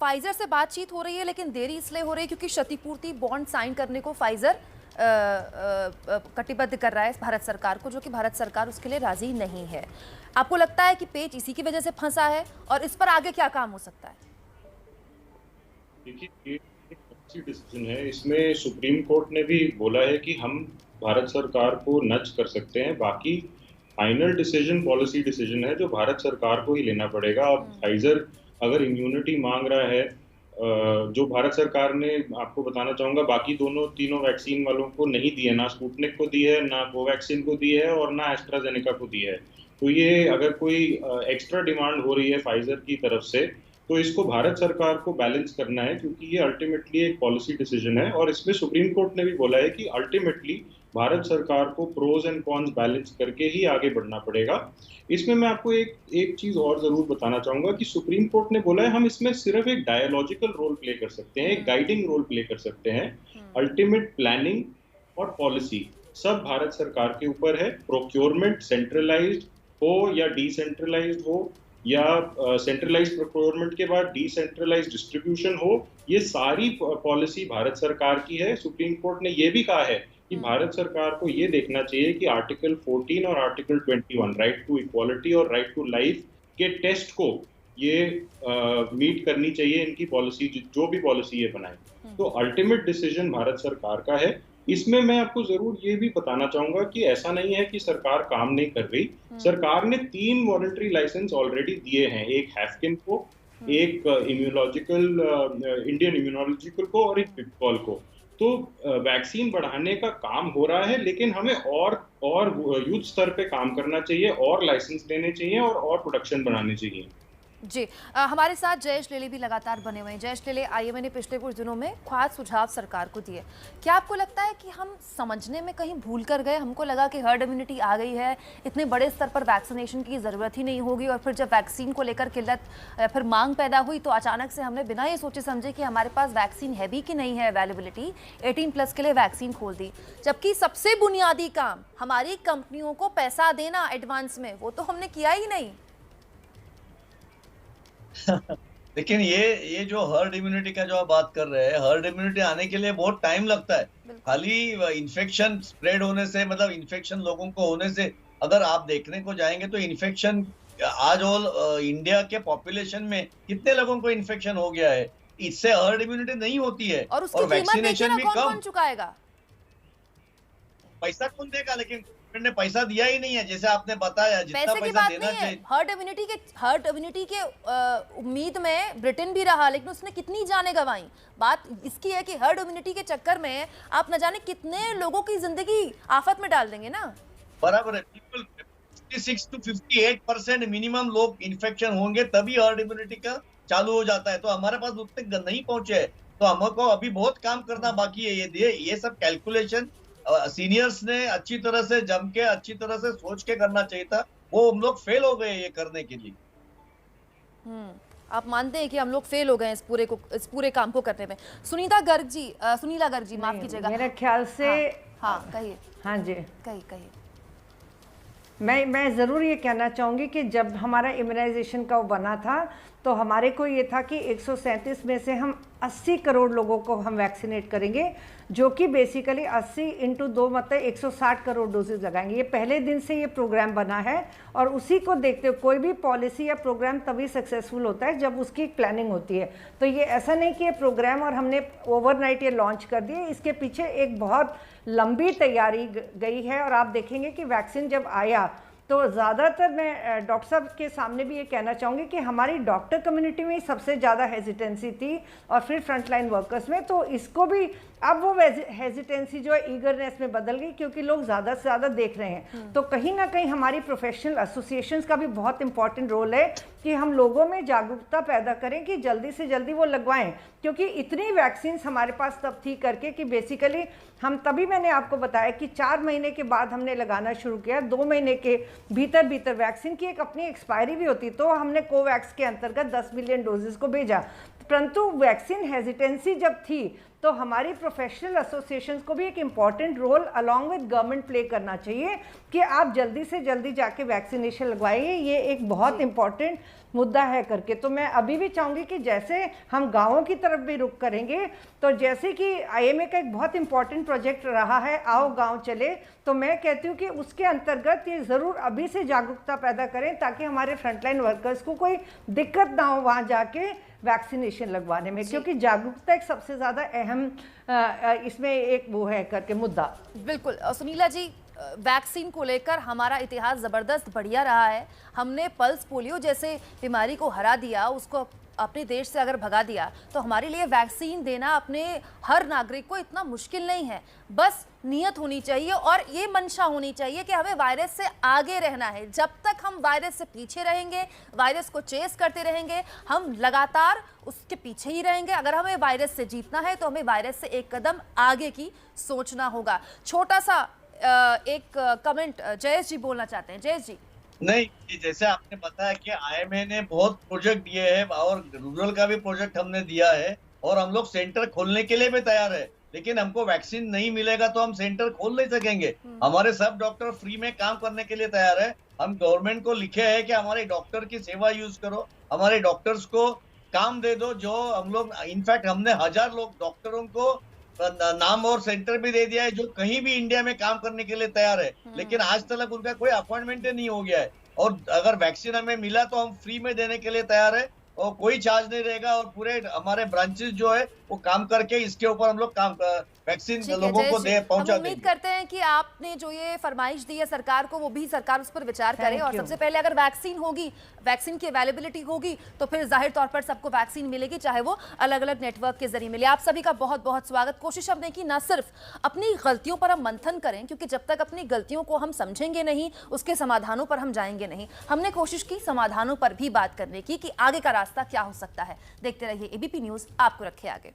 फाइजर से बातचीत हो रही है लेकिन देरी इसलिए हो रही है क्योंकि क्षतिपूर्ति बॉन्ड साइन करने को फाइजर कटिबद्ध कर रहा है भारत सरकार को, जो कि भारत सरकार उसके लिए राजी नहीं है। आपको लगता है कि पेच इसी की वजह से फंसा है और इस पर आगे क्या काम हो सकता है? देखिए, ये एक अच्छी डिसीजन है। इसमें सुप्रीम कोर्ट ने भी बोला है कि हम भारत सरकार को नच कर सकते हैं, बाकी फाइनल डिसीजन पॉलिसी डिसीजन है जो भारत सरकार को ही लेना पड़ेगा। अब फाइजर अगर इम्यूनिटी मांग रहा है, जो भारत सरकार ने, आपको बताना चाहूंगा, बाकी तीनों वैक्सीन वालों को नहीं दी है, ना स्पुतनिक को दी है, ना कोवैक्सीन को दी है और ना एस्ट्राजेनेका को दी है। तो ये अगर कोई एक्स्ट्रा डिमांड हो रही है फाइजर की तरफ से, तो इसको भारत सरकार को बैलेंस करना है, क्योंकि ये अल्टीमेटली एक पॉलिसी डिसीजन है। और इसमें सुप्रीम कोर्ट ने भी बोला है कि अल्टीमेटली भारत सरकार को प्रोज एंड कॉन्स बैलेंस करके ही आगे बढ़ना पड़ेगा। इसमें मैं आपको एक चीज और जरूर बताना चाहूंगा कि सुप्रीम कोर्ट ने बोला है हम इसमें सिर्फ एक डायलॉजिकल रोल प्ले कर सकते हैं, एक गाइडिंग रोल प्ले कर सकते हैं। अल्टीमेट प्लानिंग और पॉलिसी सब भारत सरकार के ऊपर है। प्रोक्योरमेंट सेंट्रलाइज्ड हो या डिसेंट्रलाइज्ड हो, या सेंट्रलाइज्ड प्रोक्योरमेंट के बाद डिसेंट्रलाइज्ड डिस्ट्रीब्यूशन हो, ये सारी पॉलिसी भारत सरकार की है। सुप्रीम कोर्ट ने ये भी कहा है कि भारत सरकार को ये देखना चाहिए कि आर्टिकल 14 और आर्टिकल 21 राइट टू इक्वालिटी और राइट टू लाइफ के टेस्ट को ये मीट करनी चाहिए इनकी पॉलिसी, जो भी पॉलिसी ये बनाए। तो अल्टीमेट डिसीजन भारत सरकार का है। इसमें मैं आपको जरूर ये भी बताना चाहूंगा कि ऐसा नहीं है कि सरकार काम नहीं कर रही। सरकार ने 3 वॉलंटरी लाइसेंस ऑलरेडी दिए हैं, एक हैफकिन को, एक इंडियन इम्यूनोलॉजिकल को और एक पिपकॉल को। तो वैक्सीन बढ़ाने का काम हो रहा है, लेकिन हमें और युद्ध स्तर पे काम करना चाहिए, और लाइसेंस देने चाहिए और प्रोडक्शन बनाने चाहिए। जी, हमारे साथ जयेश लेले भी लगातार बने हुए हैं। जयेश लेले, आईएमए ने पिछले कुछ दिनों में खास सुझाव सरकार को दिए। क्या आपको लगता है कि हम समझने में कहीं भूल कर गए? हमको लगा कि हर्ड इम्यूनिटी आ गई है, इतने बड़े स्तर पर वैक्सीनेशन की ज़रूरत ही नहीं होगी, और फिर जब वैक्सीन को लेकर किल्लत फिर मांग पैदा हुई तो अचानक से हमने बिना ये सोचे समझे कि हमारे पास वैक्सीन है भी कि नहीं है अवेलेबिलिटी, 18+ के लिए वैक्सीन खोल दी। जबकि सबसे बुनियादी काम हमारी कंपनियों को पैसा देना एडवांस में, वो तो हमने किया ही नहीं। लेकिन ये जो हर्ड इम्यूनिटी का जो आप बात कर रहे हैं, हर्ड इम्यूनिटी आने के लिए बहुत टाइम लगता है। खाली इन्फेक्शन स्प्रेड होने से, मतलब इन्फेक्शन लोगों को होने से, अगर आप देखने को जाएंगे तो इन्फेक्शन आज ऑल इंडिया के पॉपुलेशन में कितने लोगों को इन्फेक्शन हो गया है, इससे हर्ड इम्यूनिटी नहीं होती है। और उसकी वैक्सीनेशन भी कौन चुकाएगा? पैसा कौन देगा? लेकिन ने पैसा दिया ही नहीं है, जैसे आपने बताया, जितना पैसा देना चाहिए। हर्ड इम्यूनिटी के उम्मीद में ब्रिटेन भी रहा, लेकिन उसने कितनी जाने गंवाई। बात इसकी है कि हर्ड इम्यूनिटी के चक्कर में आप न जाने कितने लोगों की जिंदगी आफत में डाल देंगे ना। बराबर है, 56 to 58% मिनिमम लोग इन्फेक्शन होंगे तभी हर्ड इम्यूनिटी का चालू हो जाता है। तो हमारे पास उतने नहीं पहुंचे है, तो हमको अभी बहुत काम करना बाकी है। ये सब कैलकुलेशन सीनियर्स ने अच्छी तरह से जम के, अच्छी तरह से सोच के करना चाहिए था, वो हम लोग फेल हो गए ये करने के लिए। आप मानते हैं कि हम लोग फेल हो गए इस पूरे काम को करने में? सुनीला गर्ग जी माफ कीजिएगा, मेरे ख्याल से हाँ कहिए। हाँ जी, कहिए। मैं ज़रूर ये कहना चाहूँगी कि जब हमारा इम्यूनाइजेशन का वो बना था तो हमारे को ये था कि 137 में से हम 80 करोड़ लोगों को हम वैक्सीनेट करेंगे, जो कि बेसिकली 80 × 2 मतलब 160 करोड़ डोजेज लगाएंगे। ये पहले दिन से ये प्रोग्राम बना है, और उसी को देखते हुए कोई भी पॉलिसी या प्रोग्राम तभी सक्सेसफुल होता है जब उसकी एक प्लानिंग होती है। तो ये ऐसा नहीं कि ये प्रोग्राम और हमने ओवरनाइट ये लॉन्च कर दिए, इसके पीछे एक बहुत लंबी तैयारी गई है। और आप देखेंगे कि वैक्सीन जब आया तो ज़्यादातर मैं डॉक्टर साहब के सामने भी ये कहना चाहूँगी कि हमारी डॉक्टर कम्युनिटी में सबसे ज़्यादा हेजिटेंसी थी, और फिर फ्रंटलाइन वर्कर्स में। तो इसको भी अब वो हेजिटेंसी जो है ईगरनेस में बदल गई, क्योंकि लोग ज़्यादा से ज़्यादा देख रहे हैं। तो कहीं ना कहीं हमारी प्रोफेशनल एसोसिएशंस का भी बहुत इंपॉर्टेंट रोल है कि हम लोगों में जागरूकता पैदा करें कि जल्दी से जल्दी वो लगवाएं, क्योंकि इतनी वैक्सीन हमारे पास तब थी करके कि बेसिकली हम तभी, मैंने आपको बताया कि 4 महीने के बाद हमने लगाना शुरू किया। 2 महीने के भीतर वैक्सीन की एक अपनी एक्सपायरी भी होती, तो हमने कोवैक्स के अंतर्गत 10 मिलियन डोजेस को भेजा। परंतु वैक्सीन हेजिटेंसी जब थी तो हमारी प्रोफेशनल एसोसिएशंस को भी एक important role along with government play करना चाहिए कि आप जल्दी से जल्दी जाके वैक्सीनेशन लगवाइए। ये एक बहुत इम्पॉर्टेंट मुद्दा है करके। तो मैं अभी भी चाहूँगी कि जैसे हम गाँवों की तरफ भी रुख करेंगे, तो जैसे कि आईएमए का एक बहुत इम्पॉर्टेंट प्रोजेक्ट रहा है आओ गाँव चले, तो मैं कहती हूँ कि उसके अंतर्गत ये ज़रूर अभी से जागरूकता पैदा करें ताकि हमारे फ्रंटलाइन वर्कर्स को कोई दिक्कत ना हो वहाँ जाके वैक्सीनेशन लगवाने में, क्योंकि जागरूकता एक सबसे ज़्यादा अहम इसमें एक वो है करके मुद्दा। बिल्कुल सुनीला जी, वैक्सीन को लेकर हमारा इतिहास ज़बरदस्त बढ़िया रहा है। हमने पल्स पोलियो जैसे बीमारी को हरा दिया, उसको अपने देश से अगर भगा दिया, तो हमारे लिए वैक्सीन देना अपने हर नागरिक को इतना मुश्किल नहीं है। बस नीयत होनी चाहिए और ये मंशा होनी चाहिए कि हमें वायरस से आगे रहना है। जब तक हम वायरस से पीछे रहेंगे, वायरस को चेस करते रहेंगे, हम लगातार उसके पीछे ही रहेंगे। अगर हमें वायरस से जीतना है तो हमें वायरस से एक कदम आगे की सोचना होगा। छोटा सा एक कमेंट जयेश जी बोलना चाहते हैं। जयेश जी। नहीं, जैसे आपने बताया कि आईएमए ने बहुत प्रोजेक्ट दिए हैं और रूरल का भी प्रोजेक्ट हमने दिया है और हम लोग सेंटर खोलने के लिए भी तैयार है, लेकिन हमको वैक्सीन नहीं मिलेगा तो हम सेंटर खोल नहीं सकेंगे। हमारे सब डॉक्टर फ्री में काम करने के लिए तैयार है। हम गवर्नमेंट को लिखे हैं कि हमारे डॉक्टर की सेवा यूज करो, हमारे डॉक्टर्स को काम दे दो। जो हम लोग इनफैक्ट हमने 1000 लोग डॉक्टरों को नाम और सेंटर भी दे दिया है जो कहीं भी इंडिया में काम करने के लिए तैयार है, लेकिन आज तक उनका कोई अपॉइंटमेंट नहीं हो गया है। और अगर वैक्सीन हमें मिला तो हम फ्री में देने के लिए तैयार है और कोई चार्ज नहीं रहेगा। और पूरे हमारे ब्रांचेस जो है वो काम करके इसके ऊपर हम लोग काम वैक्सीन लोगों को पहुंचा देंगे। उम्मीद करते हैं कि आपने जो ये फरमाइश दी है सरकार को, वो भी सरकार उस पर विचार करे। और सबसे पहले अगर वैक्सीन होगी, वैक्सीन की अवेलेबिलिटी होगी, तो फिर जाहिर तौर पर सबको वैक्सीन मिलेगी, चाहे वो अलग अलग नेटवर्क के जरिए मिले। आप सभी का बहुत बहुत स्वागत। कोशिश हमने की ना सिर्फ अपनी गलतियों पर हम मंथन करें, क्योंकि जब तक अपनी गलतियों को हम समझेंगे नहीं, उसके समाधानों पर हम जाएंगे नहीं। हमने कोशिश की समाधानों पर भी बात करने की कि आगे का रास्ता क्या हो सकता है। देखते रहिए एबीपी न्यूज, आपको रखे आगे।